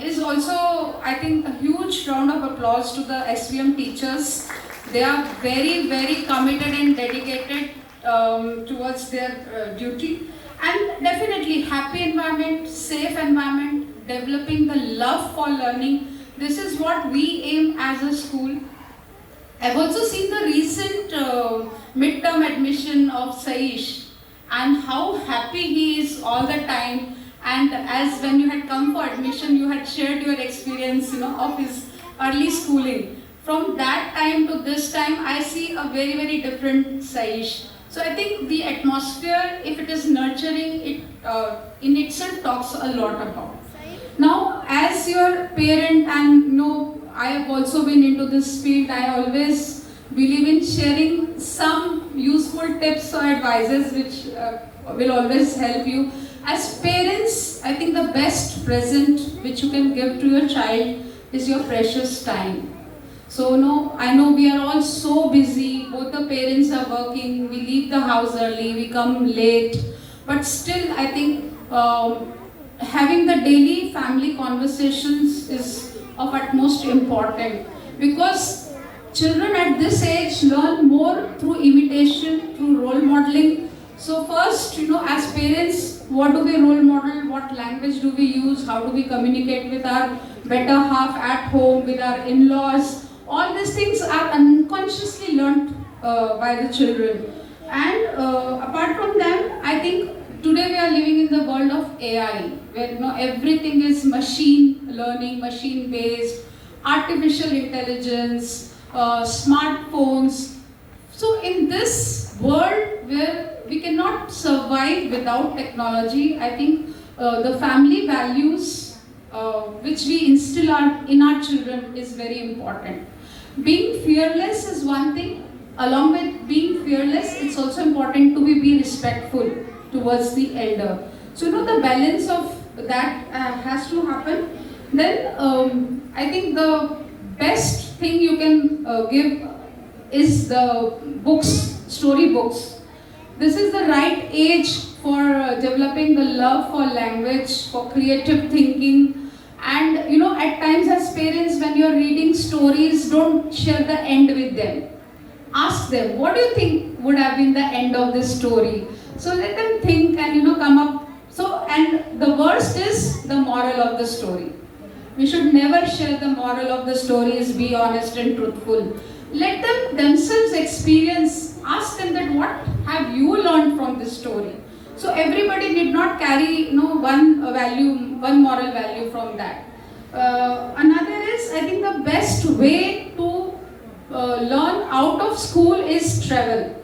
is also, I think, a huge round of applause to the SVM teachers. They are very, very committed and dedicated towards their duty. And definitely happy environment, safe environment, developing the love for learning. This is what we aim as a school. I've also seen the recent midterm admission of Saish and how happy he is all the time. And as when you had come for admission, you had shared your experience, of his early schooling. From that time to this time, I see a very, very different Saish. So I think the atmosphere, if it is nurturing, it in itself talks a lot about. Now, as your parent, and I have also been into this field, I always believe in sharing some useful tips or advices which will always help you. As parents, I think the best present which you can give to your child is your precious time. So I know we are all so busy, both the parents are working, we leave the house early, we come late, but still I think having the daily family conversations is of utmost important, because children at this age learn more through imitation, through role modeling. So first, as parents, what do we role model, what language do we use, how do we communicate with our better half at home, with our in-laws. All these things are unconsciously learnt by the children. And apart from them, I think today we are living in the world of AI, where everything is machine learning, machine-based, artificial intelligence, smartphones. So in this world where we cannot survive without technology, I think the family values which we instill in our children is very important. Being fearless is one thing. Along with being fearless, it's also important to be respectful towards the elder. So the balance of that has to happen. Then I think the best thing you can give is the books, story books. This is the right age for developing the love for language, for creative thinking. And at times as parents, when you're reading stories, don't share the end with them. Ask them, what do you think would have been the end of this story? So let them think and come up. So, and the worst is the moral of the story. We should never share the moral of the stories, be honest and truthful. Let them themselves experience, ask them that what have you learned from this story? So everybody did not carry one moral value from that. Another is, I think the best way to learn out of school is travel.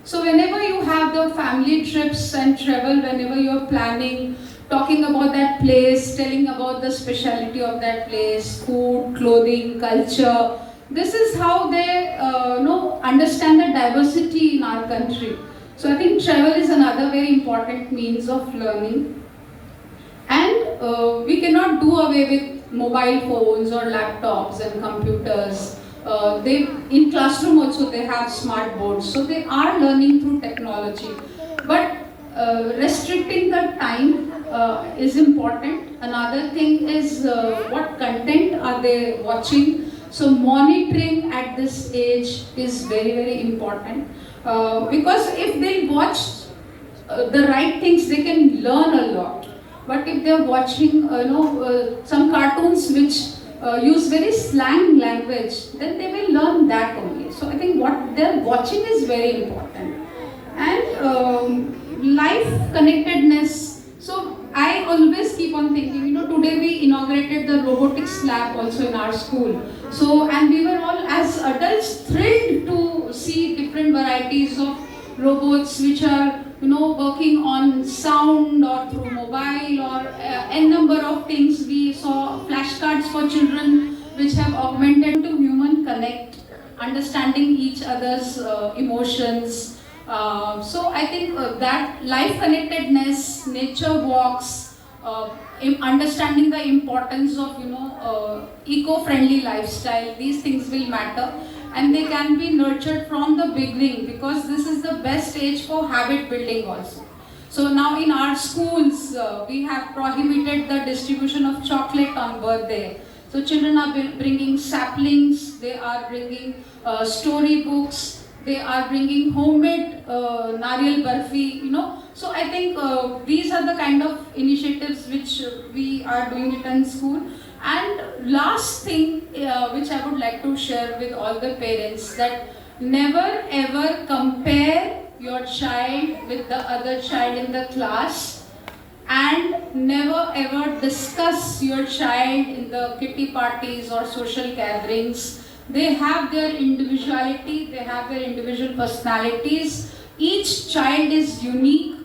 So whenever you have the family trips and travel, whenever you are planning, talking about that place, telling about the speciality of that place, food, clothing, culture, this is how they understand the diversity in our country. So I think travel is another very important means of learning. we cannot do away with mobile phones or laptops and computers. They in classroom also they have smart boards, so they are learning through technology. But restricting the time is important. Another thing is what content are they watching. So monitoring at this age is very, very important, because if they watch the right things, they can learn a lot. But if they're watching some cartoons which use very slang language, then they will learn that only. So I think what they're watching is very important. And life connectedness. So I always keep on thinking, today we inaugurated the robotics lab also in our school. So, and we were all as adults thrilled to see different varieties of robots which are, working on sound or through mobile or n number of things. We saw flashcards for children which have augmented to human connect, understanding each other's emotions. So I think that life connectedness, nature walks, understanding the importance of eco-friendly lifestyle, these things will matter, and they can be nurtured from the beginning, because this is the best age for habit building also. So now in our schools we have prohibited the distribution of chocolate on birthday. So children are bringing saplings, they are bringing storybooks, they are bringing homemade nariyal barfi, So I think these are the kind of initiatives which we are doing it in school. And last thing which I would like to share with all the parents, that never ever compare your child with the other child in the class, and never ever discuss your child in the kitty parties or social gatherings. They have their individuality, they have their individual personalities. Each child is unique.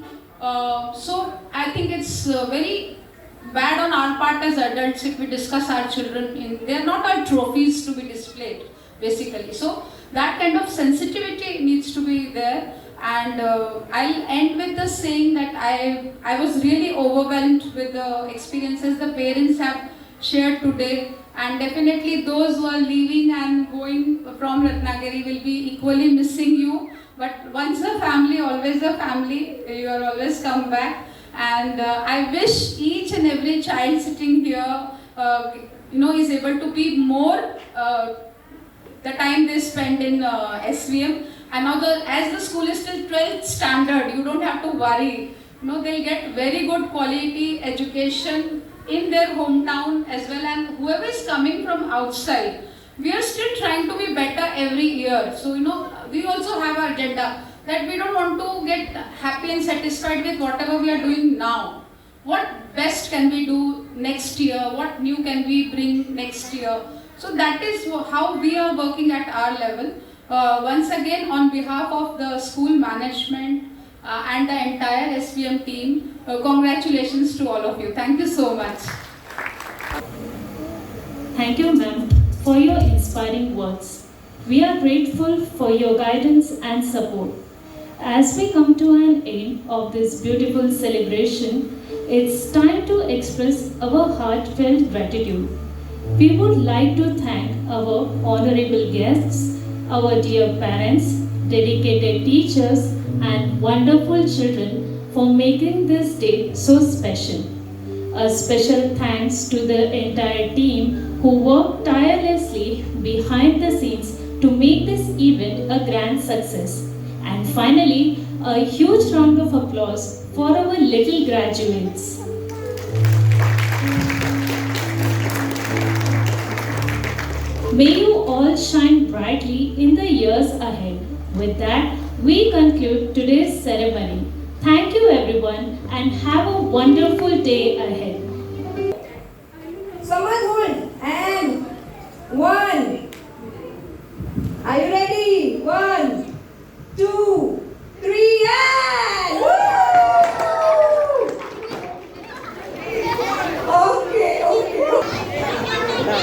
So I think it's very bad on our part as adults if we discuss our children they are not our trophies to be displayed, basically. So that kind of sensitivity needs to be there. And I'll end with the saying that I was really overwhelmed with the experiences the parents have shared today. And definitely those who are leaving and going from Ratnagiri will be equally missing you. But once a family, always a family. You are always come back. And I wish each and every child sitting here, is able to be more the time they spend in SVM. And now as the school is still 12th standard, you don't have to worry. They'll get very good quality education in their hometown as well, and whoever is coming from outside, we are still trying to be better every year. So we also have our agenda that we don't want to get happy and satisfied with whatever we are doing now. What best can we do next year? What new can we bring next year? So that is how we are working at our level. Once again, on behalf of the school management and the entire SVM team, congratulations to all of you. Thank you so much. Thank you, ma'am, for your inspiring words. We are grateful for your guidance and support. As we come to an end of this beautiful celebration, it's time to express our heartfelt gratitude. We would like to thank our honorable guests, our dear parents, dedicated teachers, and wonderful children for making this day so special. A special thanks to the entire team who worked tirelessly behind the scenes to make this event a grand success. And finally, a huge round of applause for our little graduates. May you all shine brightly in the years ahead. With that, we conclude today's ceremony. Thank you everyone and have a wonderful day ahead. Someone hold and 1